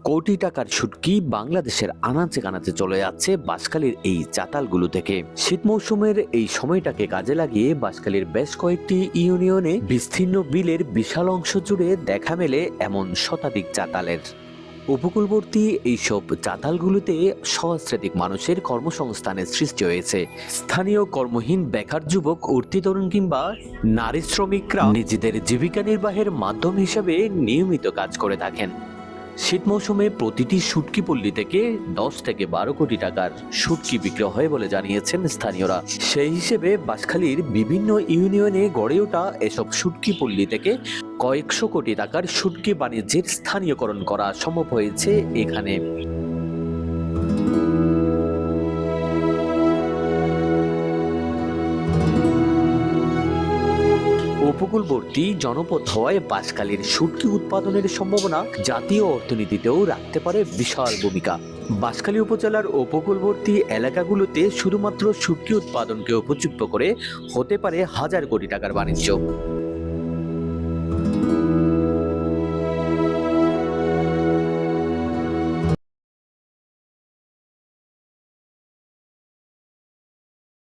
কোটি টাকার শুটকি বাংলাদেশের আনাচে কানাচে চলে যাচ্ছে বাঁশখালীর এই চাতালগুলো থেকে। শীত মৌসুমের এই সময়টাকে কাজে লাগিয়ে বাঁশখালীর বেশ কয়েকটি ইউনিয়নে বিস্তীর্ণ বিলের বিশাল অংশ জুড়ে দেখা মেলে এমন শতাধিক চাতালের। উপকূলবর্তী এইসব চাতালগুলোতে সহস্রাধিক মানুষের কর্মসংস্থানের সৃষ্টি হয়েছে। স্থানীয় কর্মহীন বেকার যুবক, উঠতি তরুণ কিংবা নারী শ্রমিকরা নিজেদের জীবিকা নির্বাহের মাধ্যম হিসেবে নিয়মিত কাজ করে থাকেন। শীত মৌসুমে প্রতিটি শুটকি পল্লী থেকে 10 থেকে 12 কোটি টাকার শুটকি বিক্রি হয় বলে জানিয়েছেন স্থানীয়রা। সেই হিসেবে বাঁশখালীর বিভিন্ন ইউনিয়নে গড়ে ওঠা এসব শুটকি পল্লী থেকে কয়েকশো কোটি টাকার শুটকি বাণিজ্যের স্থানীয়করণ করা সম্ভব হয়েছে এখানে। উপকূলবর্তী জনপদ হওয়ায় বাঁশখালীর শুটকি উৎপাদনের সম্ভাবনা জাতীয় অর্থনীতিতেও রাখতে পারে বিশাল ভূমিকা। বাঁশখালী উপজেলার উপকূলবর্তী এলাকাগুলোতে শুধুমাত্র শুটকি উৎপাদনকে উপযুক্ত করে হতে পারে হাজার কোটি টাকার বাণিজ্য।